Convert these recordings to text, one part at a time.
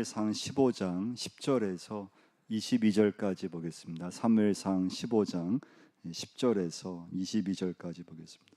사무엘상 15장 10절에서 22절까지 보겠습니다. 사무엘상 15장 10절에서 22절까지 보겠습니다.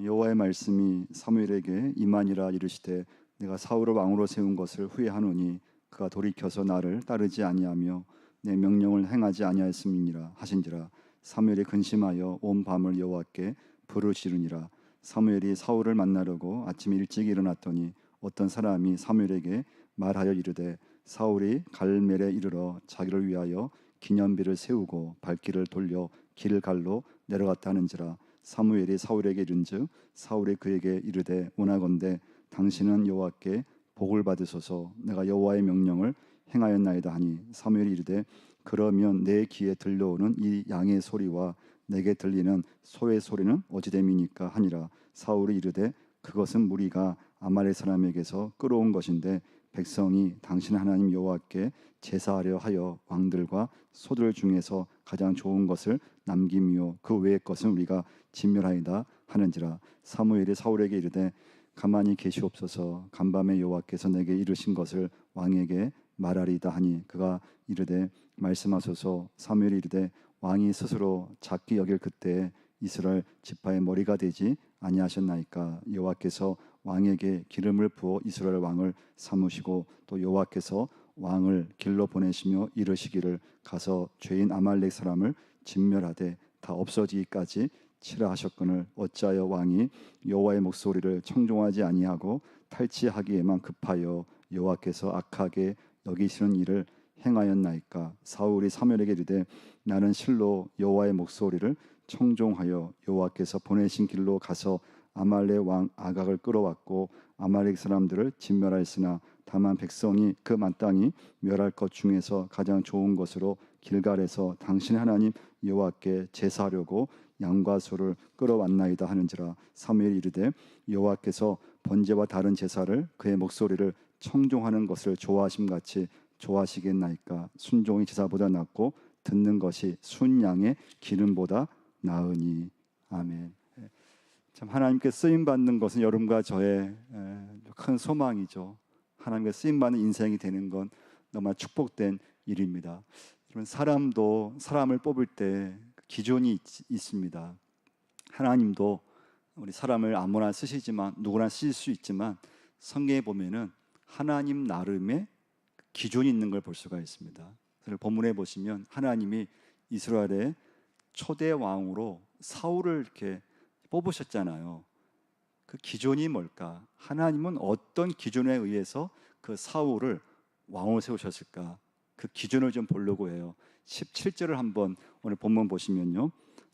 여호와의 말씀이 사무엘에게 임하니라. 이르시되 내가 사울을 왕으로 세운 것을 후회하노니 그가 돌이켜서 나를 따르지 아니하며 내 명령을 행하지 아니하였음이니라 하신지라. 사무엘이 근심하여 온 밤을 여호와께 부르시르니라. 사무엘이 사울을 만나려고 아침에 일찍 일어났더니 어떤 사람이 사무엘에게 말하여 이르되 사울이 갈멜에 이르러 자기를 위하여 기념비를 세우고 발길을 돌려 길갈로 내려갔다 하는지라. 사무엘이 사울에게 이른즉 사울이 그에게 이르되 원하건대 당신은 여호와께 복을 받으소서. 내가 여호와의 명령을 행하였나이다 하니 사무엘이 이르되 그러면 내 귀에 들려오는 이 양의 소리와 내게 들리는 소의 소리는 어찌됨이니까 하니라. 사울이 이르되 그것은 무리가 아말렉 사람에게서 끌어온 것인데 백성이 당신 하나님 여호와께 제사하려 하여 왕들과 소들 중에서 가장 좋은 것을 남김이요 그 외의 것은 우리가 진멸하이다 하는지라. 사무엘이 사울에게 이르되 가만히 계시옵소서. 간밤에 여호와께서 내게 이르신 것을 왕에게 말하리이다 하니 그가 이르되 말씀하소서. 사무엘이 이르되 왕이 스스로 작게 여길 그때에 이스라엘 지파의 머리가 되지 아니하셨나이까. 여호와께서 왕에게 기름을 부어 이스라엘 왕을 삼으시고 또 여호와께서 왕을 길로 보내시며 이르시기를 가서 죄인 아말렉 사람을 진멸하되 다 없어지기까지 치라 하셨거늘 어찌하여 왕이 여호와의 목소리를 청종하지 아니하고 탈취하기에만 급하여 여호와께서 악하게 여기시는 일을 행하였나이까. 사울이 사무엘에게 이르되 나는 실로 여호와의 목소리를 청종하여 여호와께서 보내신 길로 가서 아말렉 왕 아각을 끌어왔고 아말렉 사람들을 진멸하였으나 다만 백성이 그 마땅히 멸할 것 중에서 가장 좋은 것으로 길갈에서 당신 하나님 여호와께 제사하려고 양과 소를 끌어왔나이다 하는지라. 사무엘이 이르되 여호와께서 번제와 다른 제사를 그의 목소리를 청종하는 것을 좋아하심같이 좋아하시겠나이까. 순종이 제사보다 낫고 듣는 것이 순양의 기름보다 나으니. 아멘. 참 하나님께 쓰임 받는 것은 여러분과 저의 큰 소망이죠. 하나님께 쓰임 받는 인생이 되는 건 너무나 축복된 일입니다. 여러분, 사람도 사람을 뽑을 때 기준이 있습니다. 하나님도 우리 사람을 아무나 쓰시지만 누구나 쓰실 수 있지만 성경에 보면은 하나님 나름의 기준이 있는 걸 볼 수가 있습니다. 그래서 본문에 보시면 하나님이 이스라엘의 초대 왕으로 사울을 이렇게 뽑으셨잖아요. 그 기준이 뭘까? 하나님은 어떤 기준에 의해서 그 사울을 왕으로 세우셨을까? 그 기준을 좀 보려고 해요. 17절을 한번 오늘 본문 보시면요,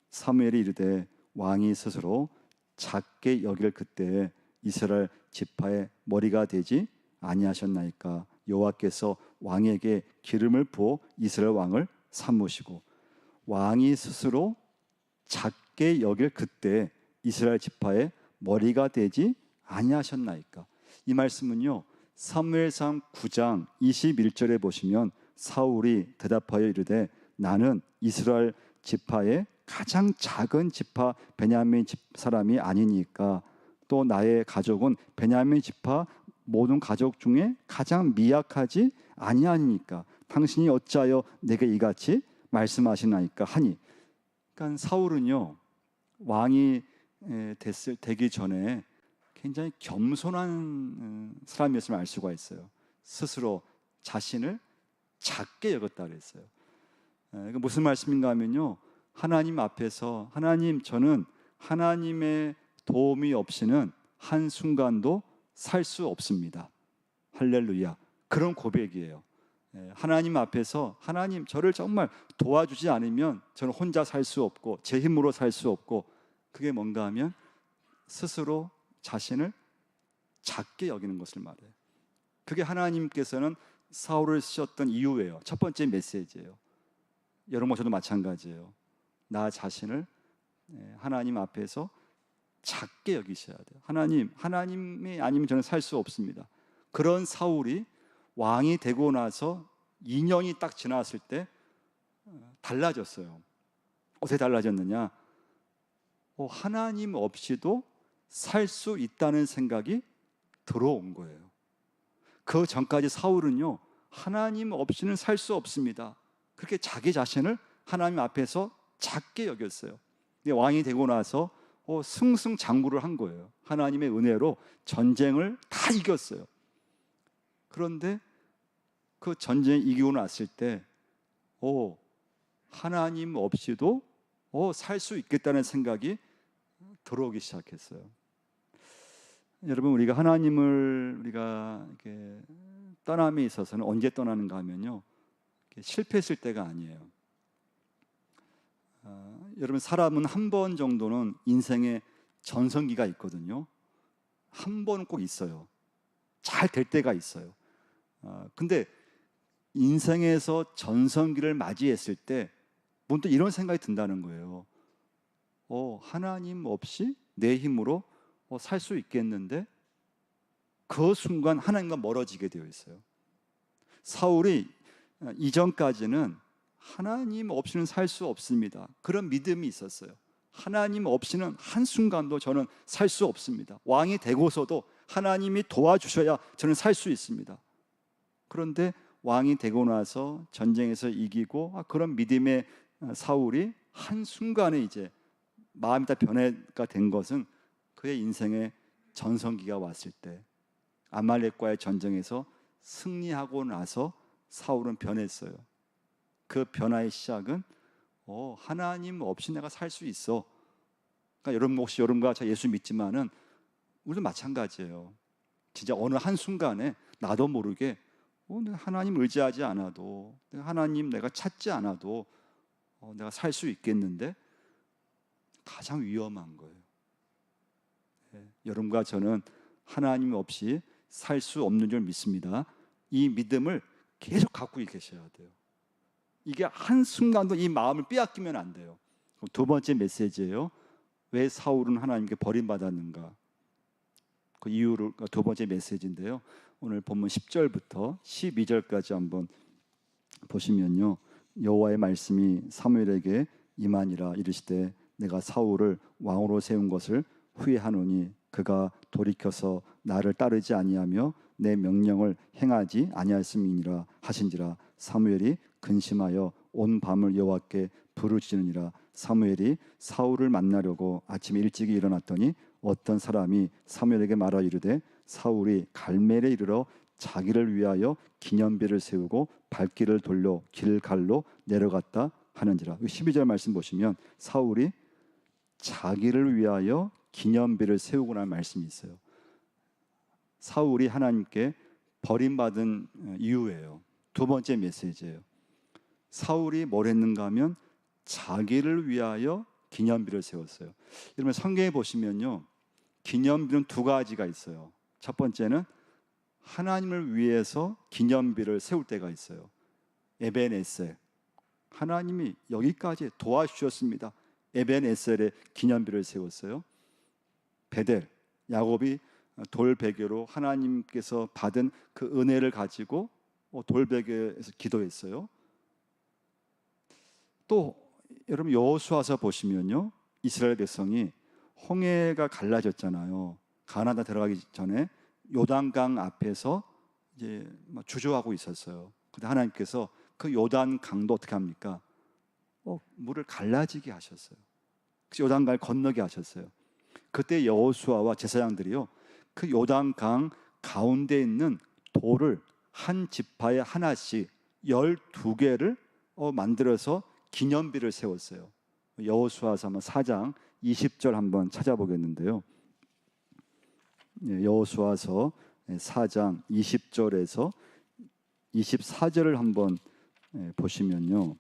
사무엘이 이르되 왕이 스스로 작게 여길 그때에 이스라엘 지파의 머리가 되지 아니하셨나이까. 여호와께서 왕에게 기름을 부어 이스라엘 왕을 삼으시고 왕이 스스로 작게 여길 그때 이스라엘 지파의 머리가 되지 아니하셨나이까. 이 말씀은요, 사무엘상 9장 21절에 보시면 사울이 대답하여 이르되 나는 이스라엘 지파의 가장 작은 지파 베냐민 집 사람이 아니니까 또 나의 가족은 베냐민 지파 모든 가족 중에 가장 미약하지 아니하니까 당신이 어찌하여 내게 이같이 말씀하시나이까 하니. 그러니까 사울은요, 왕이 되기 전에 굉장히 겸손한 사람이었음을 알 수가 있어요. 스스로 자신을 작게 여겼다 그랬어요. 무슨 말씀인가 하면요, 하나님 앞에서 하나님, 저는 하나님의 도움이 없이는 한순간도 살 수 없습니다. 할렐루야. 그런 고백이에요. 하나님 앞에서 하나님, 저를 정말 도와주지 않으면 저는 혼자 살 수 없고 제 힘으로 살 수 없고, 그게 뭔가 하면 스스로 자신을 작게 여기는 것을 말해요. 그게 하나님께서는 사울을 쓰셨던 이유예요. 첫 번째 메시지예요. 여러분, 저도 마찬가지예요. 나 자신을 하나님 앞에서 작게 여기셔야 돼요. 하나님이 아니면 저는 살 수 없습니다. 그런 사울이 왕이 되고 나서 2년이 딱 지났을 때 달라졌어요. 어떻게 달라졌느냐? 하나님 없이도 살 수 있다는 생각이 들어온 거예요. 그 전까지 사울은요, 하나님 없이는 살 수 없습니다. 그렇게 자기 자신을 하나님 앞에서 작게 여겼어요. 근데 왕이 되고 나서 승승장구를 한 거예요. 하나님의 은혜로 전쟁을 다 이겼어요. 그런데 그 전쟁 이기고 났을 때 하나님 없이도 살 수 있겠다는 생각이 들어오기 시작했어요. 여러분, 우리가 하나님을 이렇게 떠남에 있어서는 언제 떠나는가 하면요, 실패했을 때가 아니에요. 여러분, 사람은 한 번 정도는 인생에 전성기가 있거든요. 한 번은 꼭 있어요. 잘 될 때가 있어요. 근데 인생에서 전성기를 맞이했을 때 문득 이런 생각이 든다는 거예요. 하나님 없이 내 힘으로 살 수 있겠는데, 그 순간 하나님과 멀어지게 되어 있어요. 사울이 이전까지는 하나님 없이는 살 수 없습니다, 그런 믿음이 있었어요. 하나님 없이는 한순간도 저는 살 수 없습니다. 왕이 되고서도 하나님이 도와주셔야 저는 살 수 있습니다. 그런데 왕이 되고 나서 전쟁에서 이기고 그런 믿음의 사울이 한순간에 이제 마음이 다 변화가 된 것은 그의 인생에 전성기가 왔을 때, 아말렉과의 전쟁에서 승리하고 나서 사울은 변했어요. 그 변화의 시작은 하나님 없이 내가 살 수 있어. 그러니까 여러분, 혹시 여러분과 저 예수 믿지만은 우리도 마찬가지예요. 진짜 어느 한순간에 나도 모르게 내가 하나님 의지하지 않아도, 하나님 내가 찾지 않아도 내가 살 수 있겠는데, 가장 위험한 거예요. 여러분과 저는 하나님 없이 살 수 없는 줄 믿습니다. 이 믿음을 계속 갖고 계셔야 돼요. 이게 한순간도 이 마음을 빼앗기면 안 돼요. 두 번째 메시지예요. 왜 사울은 하나님께 버림받았는가? 그 이유를, 두 번째 메시지인데요, 오늘 본문 10절부터 12절까지 한번 보시면요, 여호와의 말씀이 사무엘에게 임하니라. 이르시되 내가 사울을 왕으로 세운 것을 후회하노니 그가 돌이켜서 나를 따르지 아니하며 내 명령을 행하지 아니하였음이니라 하신지라. 사무엘이 근심하여 온 밤을 여호와께 부르짖으니라. 사무엘이 사울을 만나려고 아침에 일찍이 일어났더니 어떤 사람이 사무엘에게 말하 이르되 사울이 갈멜에 이르러 자기를 위하여 기념비를 세우고 발길을 돌려 길갈로 내려갔다 하는지라. 12절 말씀 보시면 사울이 자기를 위하여 기념비를 세우고라는 말씀이 있어요. 사울이 하나님께 버림받은 이유예요. 두 번째 메시지예요. 사울이 뭘 했는가 하면 자기를 위하여 기념비를 세웠어요. 여러분, 성경에 보시면요, 기념비는 두 가지가 있어요. 첫 번째는 하나님을 위해서 기념비를 세울 때가 있어요. 에벤에셀, 하나님이 여기까지 도와주셨습니다. 에벤에셀에 기념비를 세웠어요. 베델, 야곱이 돌베개로 하나님께서 받은 그 은혜를 가지고 돌베개에서 기도했어요. 또 여러분, 여호수아서 보시면요, 이스라엘 백성이 홍해가 갈라졌잖아요. 가나안 들어가기 전에 요단강 앞에서 이제 주저하고 있었어요. 근데 하나님께서 그 요단 강도 어떻게 합니까? 물을 갈라지게 하셨어요. 그래서 요단강을 건너게 하셨어요. 그때 여호수아와 제사장들이요, 그 요단강 가운데 있는 돌을 한 지파에 하나씩 12개를 만들어서 기념비를 세웠어요. 여호수아서 4장 20절 한번 찾아보겠는데요, 여호수아서 4장 20절에서 24절을 한번 보시면요,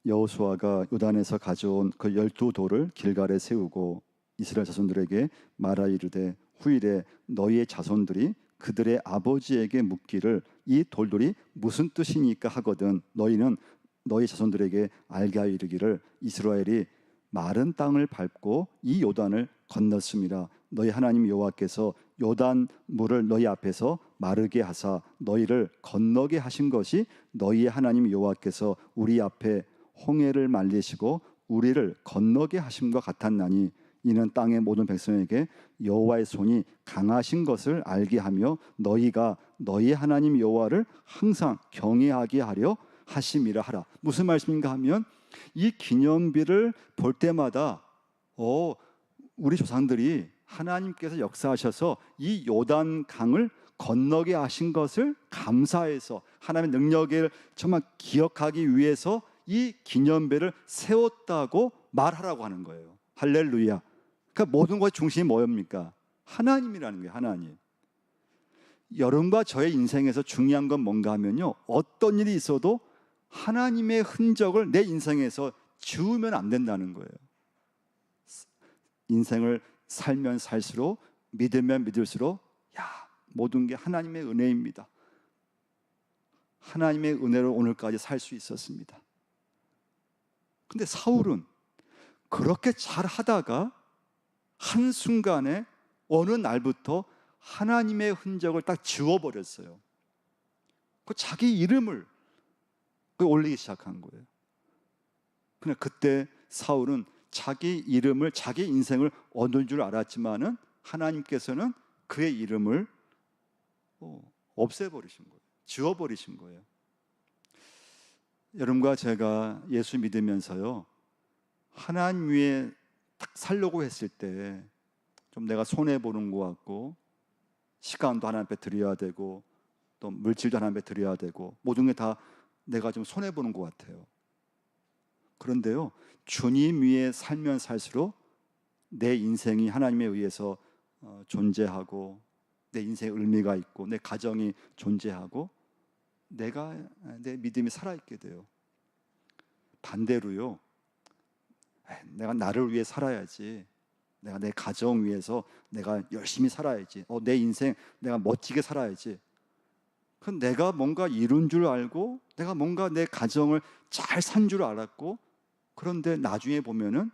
여호수아가 요단에서 가져온 그 12돌을 길갈에 세우고 이스라엘 자손들에게 말하 이르되 후일에 너희의 자손들이 그들의 아버지에게 묻기를 이 돌들이 무슨 뜻이니까 하거든 너희는 너희 자손들에게 알게 하여 이르기를 이스라엘이 마른 땅을 밟고 이 요단을 건넜습니다. 너희 하나님 여호와께서 요단 물을 너희 앞에서 마르게 하사 너희를 건너게 하신 것이 너희의 하나님 여호와께서 우리 앞에 홍해를 말리시고 우리를 건너게 하심과 같았나니 이는 땅의 모든 백성에게 여호와의 손이 강하신 것을 알게 하며 너희가 너희 하나님 여호와를 항상 경외하게 하려 하심이라 하라. 무슨 말씀인가 하면 이 기념비를 볼 때마다 우리 조상들이 하나님께서 역사하셔서 이 요단 강을 건너게 하신 것을 감사해서 하나님의 능력을 정말 기억하기 위해서 이 기념배를 세웠다고 말하라고 하는 거예요. 할렐루야. 그러니까 모든 것의 중심이 뭐입니까? 하나님이라는 거예요. 하나님. 여러분과 저의 인생에서 중요한 건 뭔가 하면요, 어떤 일이 있어도 하나님의 흔적을 내 인생에서 지우면 안 된다는 거예요. 인생을 살면 살수록, 믿으면 믿을수록 모든 게 하나님의 은혜입니다. 하나님의 은혜로 오늘까지 살 수 있었습니다. 근데 사울은 그렇게 잘 하다가 한순간에 어느 날부터 하나님의 흔적을 딱 지워버렸어요. 그 자기 이름을 올리기 시작한 거예요. 그냥 그때 사울은 자기 이름을, 자기 인생을 얻을 줄 알았지만은 하나님께서는 그의 이름을 없애버리신 거예요. 지워버리신 거예요. 여러분과 제가 예수 믿으면서요, 하나님 위에 딱 살려고 했을 때 좀 내가 손해보는 것 같고, 시간도 하나님 앞에 드려야 되고, 또 물질도 하나님 앞에 드려야 되고, 모든 게 다 내가 좀 손해보는 것 같아요. 그런데요, 주님 위에 살면 살수록 내 인생이 하나님에 의해서 존재하고, 내 인생에 의미가 있고, 내 가정이 존재하고, 내 믿음이 살아있게 돼요. 반대로요, 내가 나를 위해 살아야지, 내가 내 가정 위해서 내가 열심히 살아야지, 내 인생 내가 멋지게 살아야지, 그럼 내가 뭔가 이룬 줄 알고, 내가 뭔가 내 가정을 잘 산 줄 알았고, 그런데 나중에 보면은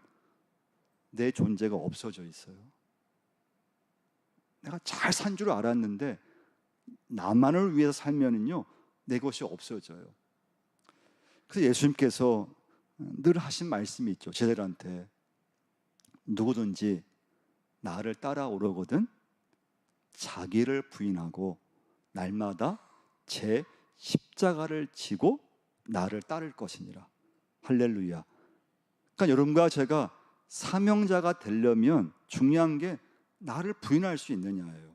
내 존재가 없어져 있어요. 내가 잘 산 줄 알았는데 나만을 위해서 살면은요, 내 것이 없어져요. 그래서 예수님께서 늘 하신 말씀이 있죠. 제자들한테, 누구든지 나를 따라오려거든 자기를 부인하고 날마다 제 십자가를 지고 나를 따를 것이니라. 할렐루야. 그러니까 여러분과 제가 사명자가 되려면 중요한 게 나를 부인할 수 있느냐예요.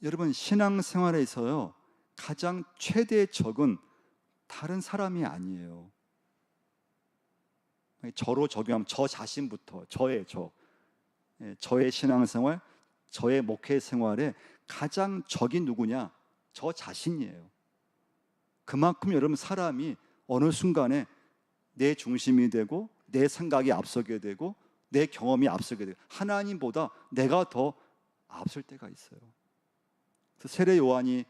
여러분, 신앙생활에서요, 가장 최대의 적은 다른 사람이 아니에요. 저로 적용하면 저 자신부터, 저의 신앙생활, 저의 목회 생활에 가장 적이 누구냐? 저 자신이에요. 그만큼 여러분, 사람이 어느 순간에 내 중심이 되고, 내 생각이 앞서게 되고, 내 경험이 앞서게 되고, 하나님보다 내가 더 앞설 때가 있어요. 그래서 세례 요한이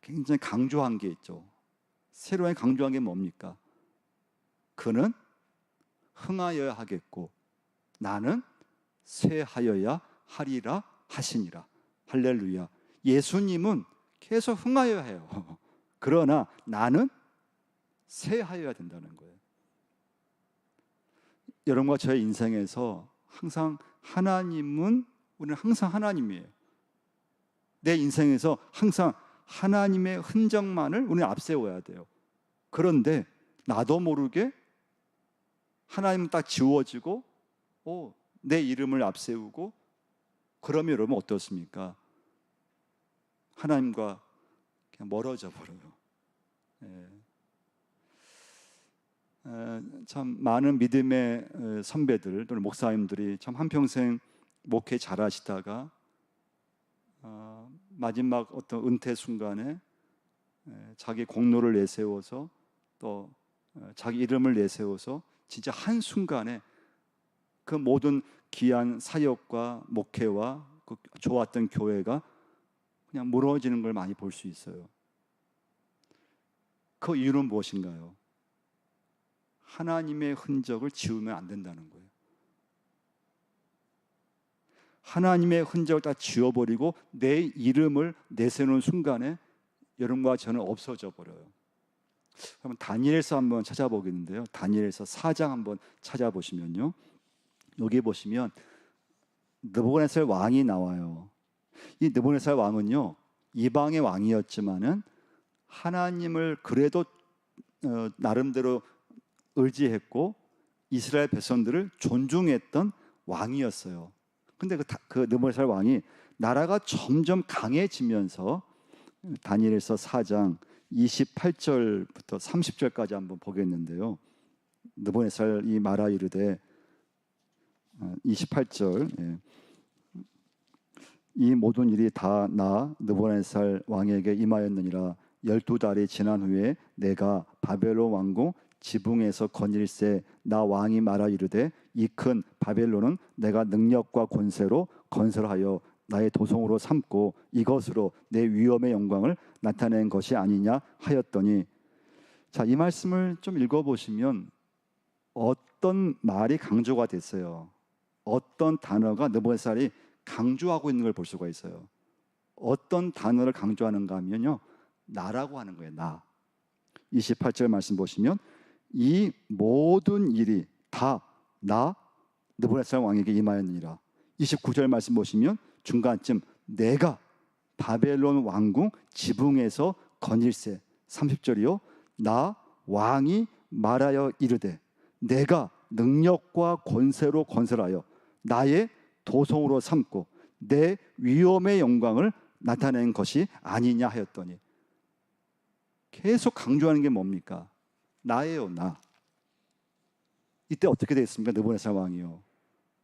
굉장히 강조한 게 있죠. 세례 요한이 강조한 게 뭡니까? 그는 흥하여야 하겠고 나는 쇠하여야 하리라 하시니라. 할렐루야. 예수님은 계속 흥하여야 해요. 그러나 나는 쇠하여야 된다는 거예요. 여러분과 저의 인생에서 항상 우리는 항상 하나님이에요. 내 인생에서 항상 하나님의 흔적만을 우리는 앞세워야 돼요. 그런데 나도 모르게 하나님은 딱 지워지고 내 이름을 앞세우고, 그러면 여러분 어떻습니까? 하나님과 그냥 멀어져 버려요. 참 많은 믿음의 선배들 또는 목사님들이 참 한평생 목회 잘하시다가 마지막 어떤 은퇴 순간에 자기 공로를 내세워서 또 자기 이름을 내세워서 진짜 한순간에 그 모든 귀한 사역과 목회와 그 좋았던 교회가 그냥 무너지는 걸 많이 볼 수 있어요. 그 이유는 무엇인가요? 하나님의 흔적을 지우면 안 된다는 거예요. 하나님의 흔적을 다 지워버리고 내 이름을 내세우는 순간에 여러분과 저는 없어져 버려요. 그러면 다니엘서 한번 찾아보겠는데요. 다니엘서 4장 한번 찾아보시면요, 여기 보시면 느부갓네살 왕이 나와요. 이 느부갓네살 왕은요, 이방의 왕이었지만은 하나님을 그래도 나름대로 의지했고 이스라엘 백성들을 존중했던 왕이었어요. 근데 그 느부갓네살 왕이 나라가 점점 강해지면서 다니엘서 4장 28절부터 30절까지 한번 보겠는데요. 느부갓네살이 말하 이르되 28절 이 모든 일이 다 나 느부갓네살 왕에게 임하였느니라. 12달이 지난 후에 내가 바벨론 왕궁 지붕에서 거닐세 나 왕이 말하 이르되 이 큰 바벨론은 내가 능력과 권세로 건설하여 나의 도성으로 삼고 이것으로 내 위엄의 영광을 나타낸 것이 아니냐 하였더니, 자, 이 말씀을 좀 읽어보시면 어떤 말이 강조가 됐어요. 어떤 단어가 느부갓네살이 강조하고 있는 걸 볼 수가 있어요. 어떤 단어를 강조하는가 하면요, 나라고 하는 거예요. 나. 28절 말씀 보시면 이 모든 일이 다 나 느부갓네살 왕에게 임하였느니라. 29절 말씀 보시면 중간쯤 내가 바벨론 왕궁 지붕에서 거닐세. 30절이요, 나 왕이 말하여 이르되 내가 능력과 권세로 건설하여 나의 도성으로 삼고 내 위엄의 영광을 나타낸 것이 아니냐 하였더니, 계속 강조하는 게 뭡니까? 나예요, 나. 이때 어떻게 됐습니까? 느부갓네살 왕이요,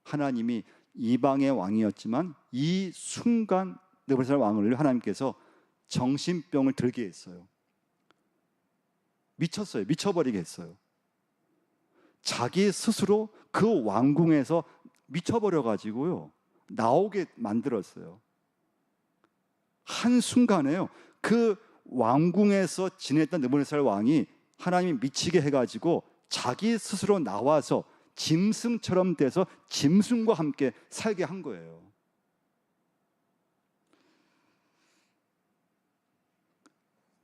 하나님이 이방의 왕이었지만 이 순간 느부갓네살 왕을 하나님께서 정신병을 들게 했어요. 미쳤어요. 미쳐버리게 했어요. 자기 스스로 그 왕궁에서 미쳐버려 가지고요, 나오게 만들었어요. 한순간에요, 그 왕궁에서 지냈던 느부갓네살 왕이 하나님이 미치게 해가지고 자기 스스로 나와서 짐승처럼 돼서 짐승과 함께 살게 한 거예요.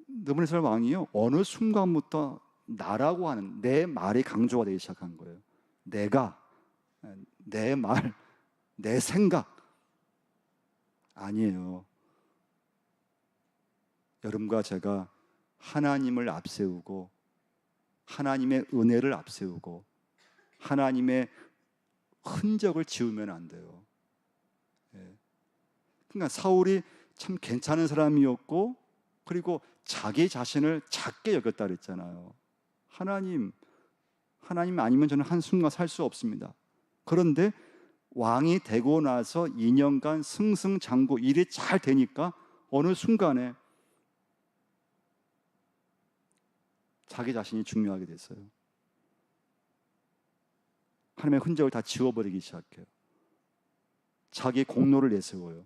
느부갓네살 왕이요, 어느 순간부터 나라고 하는 내 말이 강조가 되기 시작한 거예요. 내가, 내 말, 내 생각. 아니에요. 여러분과 제가 하나님을 앞세우고 하나님의 은혜를 앞세우고 하나님의 흔적을 지우면 안 돼요. 그러니까 사울이 참 괜찮은 사람이었고 그리고 자기 자신을 작게 여겼다 그랬잖아요. 하나님 아니면 저는 한순간 살 수 없습니다. 그런데 왕이 되고 나서 2년간 승승장구 일이 잘 되니까 어느 순간에 자기 자신이 중요하게 됐어요. 하나님의 흔적을 다 지워버리기 시작해요. 자기 공로를 내세워요.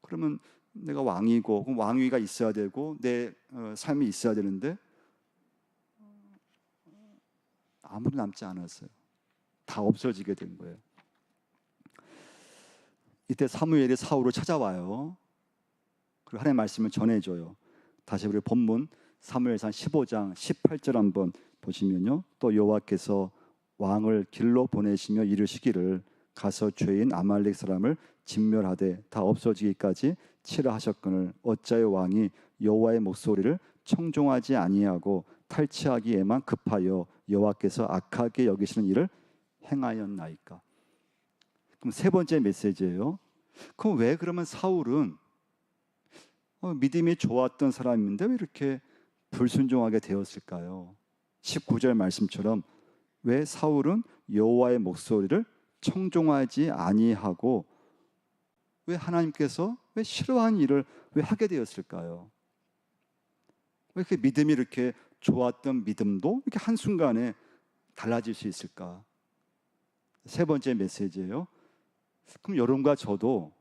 그러면 내가 왕이고 그럼 왕위가 있어야 되고 내 삶이 있어야 되는데 아무도 남지 않았어요. 다 없어지게 된 거예요. 이때 사무엘이 사울을 찾아와요. 그리고 하나님의 말씀을 전해줘요. 다시 우리 본문 사무엘상 15장 18절 한번 보시면요, 또 여호와께서 왕을 길로 보내시며 이르시기를 가서 죄인 아말렉 사람을 진멸하되 다 없어지기까지 치라 하셨거늘 어찌하여 왕이 여호와의 목소리를 청종하지 아니하고 탈취하기에만 급하여 여호와께서 악하게 여기시는 일을 행하였나이까. 그럼 세 번째 메시지예요. 그럼 왜 그러면 사울은 믿음이 좋았던 사람인데 왜 이렇게 불순종하게 되었을까요? 19절 말씀처럼 왜 사울은 여호와의 목소리를 청종하지 아니하고 왜 하나님께서 왜 싫어하는 일을 왜 하게 되었을까요? 왜 이렇게 믿음이 이렇게 좋았던 믿음도 이렇게 한순간에 달라질 수 있을까? 세 번째 메시지예요. 그럼 여러분과 저도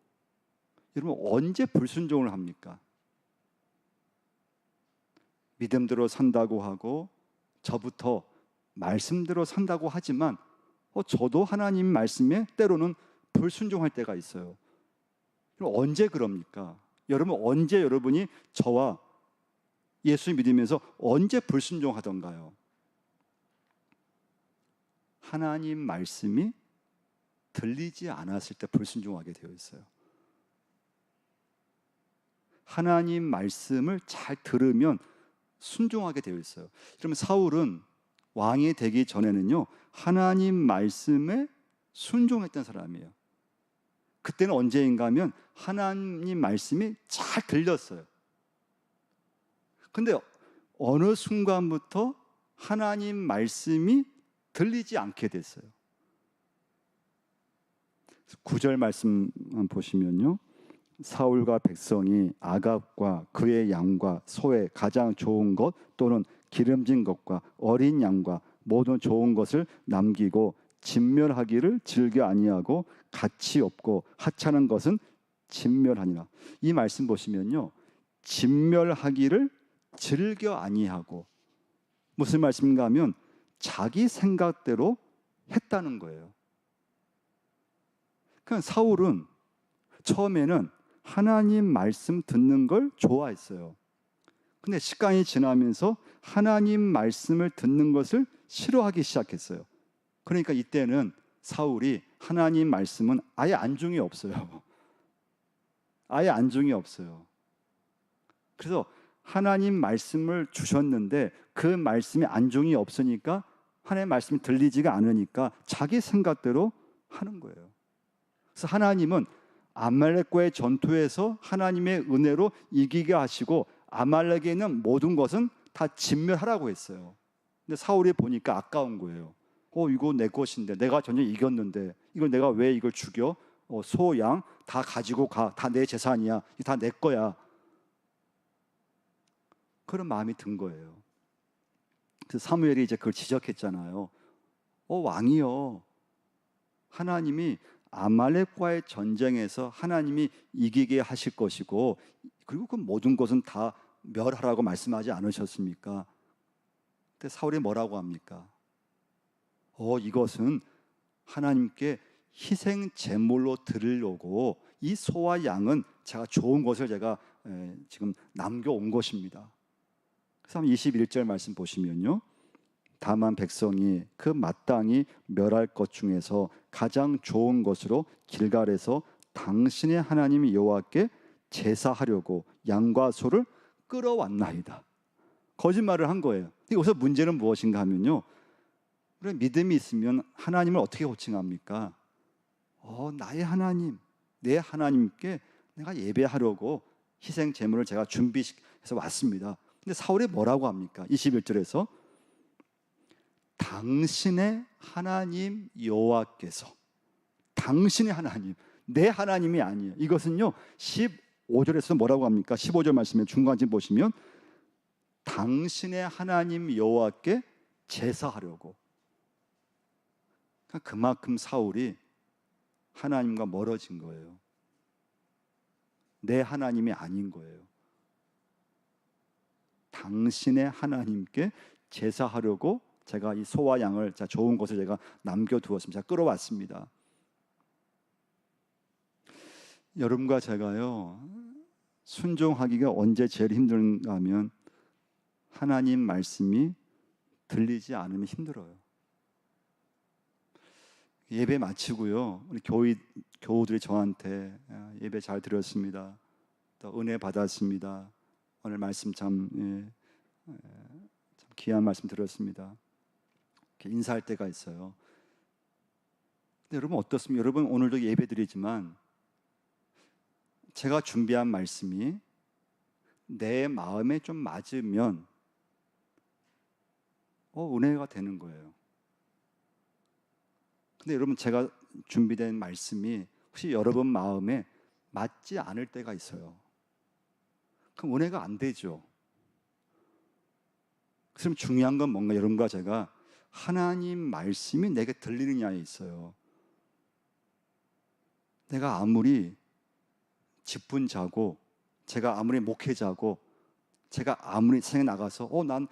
여러분 언제 불순종을 합니까? 믿음대로 산다고 하고 저부터 말씀대로 산다고 하지만 저도 하나님 말씀에 때로는 불순종할 때가 있어요. 그럼 언제 그럽니까? 여러분 언제 여러분이 저와 예수 믿으면서 언제 불순종하던가요? 하나님 말씀이 들리지 않았을 때 불순종하게 되어 있어요. 하나님 말씀을 잘 들으면 순종하게 되어 있어요. 그러면 사울은 왕이 되기 전에는요, 하나님 말씀에 순종했던 사람이에요. 그때는 언제인가 하면 하나님 말씀이 잘 들렸어요. 근데 어느 순간부터 하나님 말씀이 들리지 않게 됐어요. 9절 말씀 보시면요, 사울과 백성이 아갑과 그의 양과 소의 가장 좋은 것 또는 기름진 것과 어린 양과 모든 좋은 것을 남기고 진멸하기를 즐겨 아니하고 가치 없고 하찮은 것은 진멸하니라. 이 말씀 보시면요, 진멸하기를 즐겨 아니하고, 무슨 말씀인가 하면 자기 생각대로 했다는 거예요. 그러니까 사울은 처음에는 하나님 말씀 듣는 걸 좋아했어요. 근데 시간이 지나면서 하나님 말씀을 듣는 것을 싫어하기 시작했어요. 그러니까 이때는 사울이 하나님 말씀은 아예 안중이 없어요. 아예 안중이 없어요. 그래서 하나님 말씀을 주셨는데 그 말씀에 안중이 없으니까, 하나님 말씀이 들리지가 않으니까 자기 생각대로 하는 거예요. 그래서 하나님은 아말렉과의 전투에서 하나님의 은혜로 이기게 하시고 아말렉에 있는 모든 것은 다 진멸하라고 했어요. 근데 사울이 보니까 아까운 거예요. 이거 내 것인데, 내가 전혀 이겼는데 이걸 내가 왜 이걸 죽여? 소, 양 다 가지고 가. 다 내 재산이야. 다 내 거야. 그런 마음이 든 거예요. 그래서 사무엘이 이제 그걸 지적했잖아요. 왕이요, 하나님이 아말렉과의 전쟁에서 하나님이 이기게 하실 것이고, 그리고 그 모든 것은 다 멸하라고 말씀하지 않으셨습니까? 근데 사울이 뭐라고 합니까? 이것은 하나님께 희생 제물로 드리려고 이 소와 양은 제가 좋은 것을 제가 지금 남겨온 것입니다. 그래서 21절 말씀 보시면요, 다만 백성이 그 마땅히 멸할 것 중에서 가장 좋은 것으로 길갈에서 당신의 하나님 여호와께 제사하려고 양과 소를 끌어왔나이다. 거짓말을 한 거예요. 여기서 문제는 무엇인가 하면요, 우리 믿음이 있으면 하나님을 어떻게 호칭합니까? 나의 하나님, 내 하나님께 내가 예배하려고 희생 제물을 제가 준비해서 왔습니다. 근데 사울이 뭐라고 합니까? 21절에서 당신의 하나님 여호와께서, 당신의 하나님, 내 하나님이 아니에요. 이것은요, 15절에서 뭐라고 합니까? 15절 말씀에 중간쯤 보시면 당신의 하나님 여호와께 제사하려고. 그만큼 사울이 하나님과 멀어진 거예요. 내 하나님이 아닌 거예요. 당신의 하나님께 제사하려고 제가 이 소와 양을, 좋은 것을 제가 남겨두었습니다. 제가 끌어왔습니다. 여러분과 제가요, 순종하기가 언제 제일 힘든가 하면 하나님 말씀이 들리지 않으면 힘들어요. 예배 마치고요, 우리 교우들이 저한테 예배 잘 드렸습니다, 또 은혜 받았습니다, 오늘 말씀 참 귀한 말씀 들었습니다, 이렇게 인사할 때가 있어요. 근데 여러분 어떻습니까? 여러분 오늘도 예배 드리지만 제가 준비한 말씀이 내 마음에 좀 맞으면 은혜가 되는 거예요. 근데 여러분, 제가 준비된 말씀이 혹시 여러분 마음에 맞지 않을 때가 있어요. 그럼 은혜가 안 되죠. 그럼 중요한 건 뭔가, 여러분과 제가 하나님 말씀이 내게 들리느냐에 있어요. 내가 아무리 직분자고, 제가 아무리 목회자고, 제가 아무리 세상에 나가서 난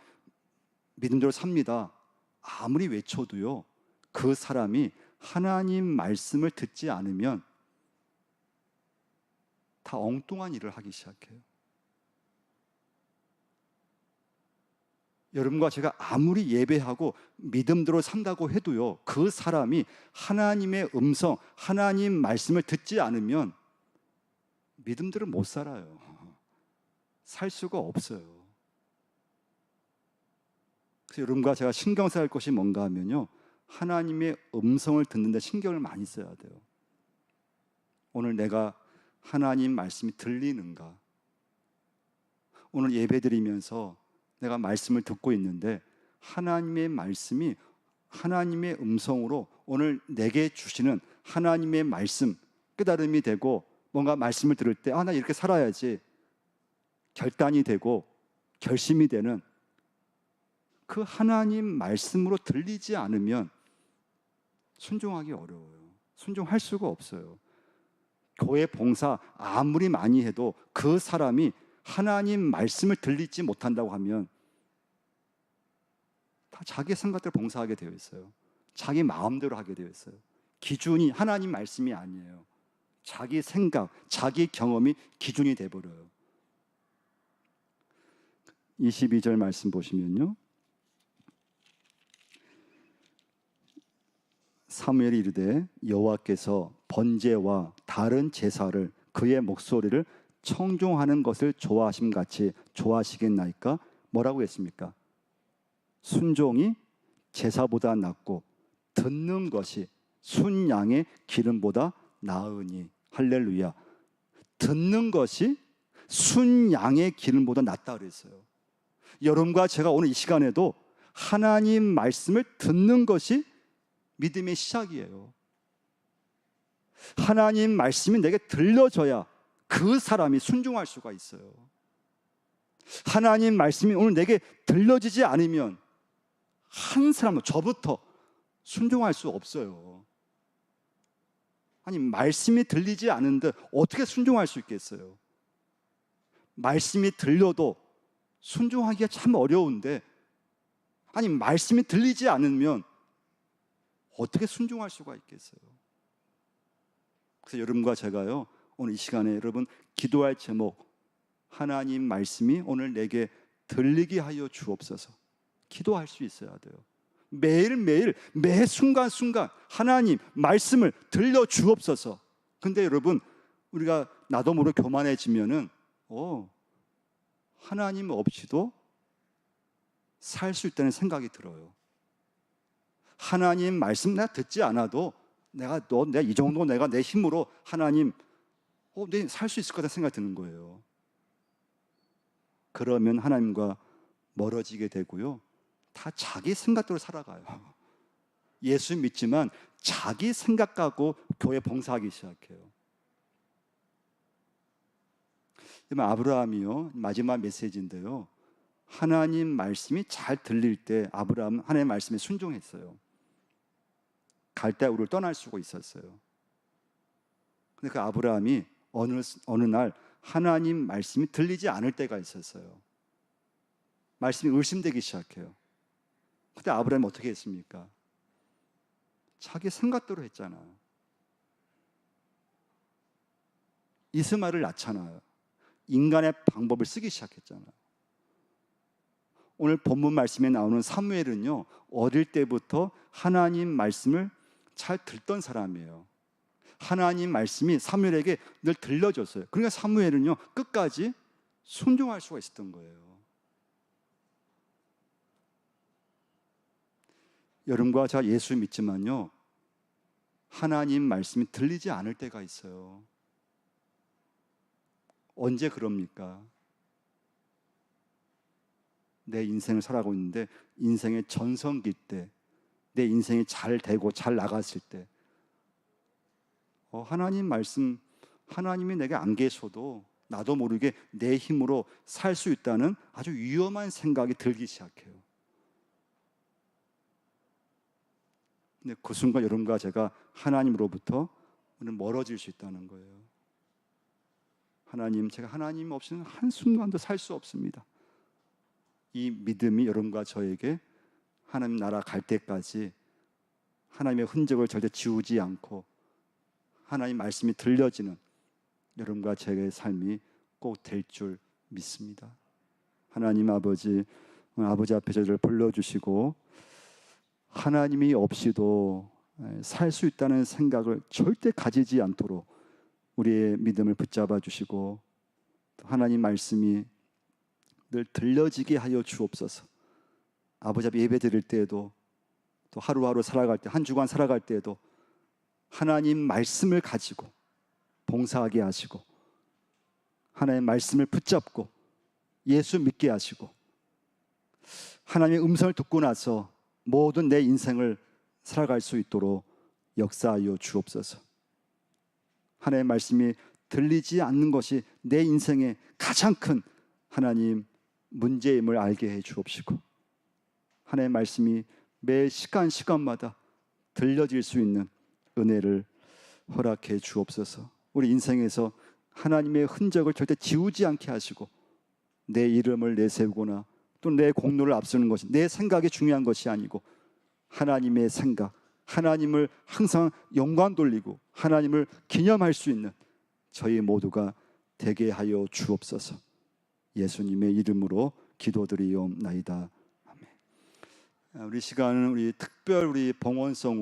믿음대로 삽니다, 아무리 외쳐도요, 그 사람이 하나님 말씀을 듣지 않으면 다 엉뚱한 일을 하기 시작해요. 여러분과 제가 아무리 예배하고 믿음대로 산다고 해도요, 그 사람이 하나님의 음성, 하나님 말씀을 듣지 않으면 믿음대로 못 살아요. 살 수가 없어요. 그래서 여러분과 제가 신경 써야 할 것이 뭔가 하면요, 하나님의 음성을 듣는데 신경을 많이 써야 돼요. 오늘 내가 하나님 말씀이 들리는가? 오늘 예배드리면서 내가 말씀을 듣고 있는데 하나님의 말씀이 하나님의 음성으로 오늘 내게 주시는 하나님의 말씀, 깨달음이 되고 뭔가 말씀을 들을 때 나 이렇게 살아야지 결단이 되고 결심이 되는 그 하나님 말씀으로 들리지 않으면 순종하기 어려워요. 순종할 수가 없어요. 교회 봉사 아무리 많이 해도 그 사람이 하나님 말씀을 들리지 못한다고 하면 다 자기 생각대로 봉사하게 되어 있어요. 자기 마음대로 하게 되어 있어요. 기준이 하나님 말씀이 아니에요. 자기 생각, 자기 경험이 기준이 돼버려요. 22절 말씀 보시면요, 사무엘이 이르되 여호와께서 번제와 다른 제사를 그의 목소리를 청종하는 것을 좋아하심 같이 좋아하시겠나이까? 뭐라고 했습니까? 순종이 제사보다 낫고 듣는 것이 순양의 기름보다 나으니. 할렐루야. 듣는 것이 순양의 기름보다 낫다 그랬어요. 여러분과 제가 오늘 이 시간에도 하나님 말씀을 듣는 것이 믿음의 시작이에요. 하나님 말씀이 내게 들려져야 그 사람이 순종할 수가 있어요. 하나님 말씀이 오늘 내게 들려지지 않으면 한 사람도 저부터 순종할 수 없어요. 아니, 말씀이 들리지 않는데 어떻게 순종할 수 있겠어요? 말씀이 들려도 순종하기가 참 어려운데, 아니, 말씀이 들리지 않으면 어떻게 순종할 수가 있겠어요? 그래서 여러분과 제가요, 오늘 이 시간에 여러분 기도할 제목, 하나님 말씀이 오늘 내게 들리게 하여 주옵소서. 기도할 수 있어야 돼요. 매일매일 매 순간순간 하나님 말씀을 들려 주옵소서. 근데 여러분, 우리가 나도 모르게 교만해지면은 하나님 없이도 살 수 있다는 생각이 들어요. 하나님 말씀 내가 듣지 않아도 내가 이 정도 내가 내 힘으로 하나님 내 살 수 있을 거다 생각이 드는 거예요. 그러면 하나님과 멀어지게 되고요, 다 자기 생각대로 살아가요. 예수 믿지만 자기 생각 갖고 교회 봉사하기 시작해요. 아브라함이요, 마지막 메시지인데요, 하나님 말씀이 잘 들릴 때 아브라함은 하나님의 말씀에 순종했어요. 갈대아우를 떠날 수가 있었어요. 근데 그 아브라함이 어느 날 하나님 말씀이 들리지 않을 때가 있었어요. 말씀이 의심되기 시작해요. 그때 아브라함이 어떻게 했습니까? 자기 생각대로 했잖아요. 이스마엘을 낳잖아요. 인간의 방법을 쓰기 시작했잖아요. 오늘 본문 말씀에 나오는 사무엘은요, 어릴 때부터 하나님 말씀을 잘 듣던 사람이에요. 하나님 말씀이 사무엘에게 늘 들려줬어요. 그러니까 사무엘은요, 끝까지 순종할 수가 있었던 거예요. 여러분과 제가 예수 믿지만요, 하나님 말씀이 들리지 않을 때가 있어요. 언제 그럽니까? 내 인생을 살아가고 있는데 인생의 전성기 때, 내 인생이 잘 되고 잘 나갔을 때 하나님 말씀, 하나님이 내게 안 계셔도 나도 모르게 내 힘으로 살 수 있다는 아주 위험한 생각이 들기 시작해요. 근데 그 순간 여러분과 제가 하나님으로부터 오늘 멀어질 수 있다는 거예요. 하나님, 제가 하나님 없이는 한순간도 살 수 없습니다. 이 믿음이 여러분과 저에게 하나님 나라 갈 때까지 하나님의 흔적을 절대 지우지 않고 하나님 말씀이 들려지는 여러분과 저의 삶이 꼭 될 줄 믿습니다. 하나님 아버지, 오늘 아버지 앞에 저희를 불러주시고 하나님이 없이도 살 수 있다는 생각을 절대 가지지 않도록 우리의 믿음을 붙잡아 주시고 하나님 말씀이 늘 들려지게 하여 주옵소서. 아버지 앞에 예배 드릴 때에도 또 하루하루 살아갈 때, 한 주간 살아갈 때에도 하나님 말씀을 가지고 봉사하게 하시고 하나님의 말씀을 붙잡고 예수 믿게 하시고 하나님의 음성을 듣고 나서 모든 내 인생을 살아갈 수 있도록 역사하여 주옵소서. 하나님의 말씀이 들리지 않는 것이 내 인생의 가장 큰 하나님 문제임을 알게 해 주옵시고 하나님의 말씀이 매 시간마다 들려질 수 있는 은혜를 허락해 주옵소서. 우리 인생에서 하나님의 흔적을 절대 지우지 않게 하시고 내 이름을 내세우거나 또 내 공로를 앞세우는 것이 내 생각이 중요한 것이 아니고 하나님의 생각, 하나님을 항상 영광 돌리고 하나님을 기념할 수 있는 저희 모두가 되게 하여 주옵소서. 예수님의 이름으로 기도드리옵나이다. 아멘. 우리 시간은 우리 특별 우리 봉헌성으로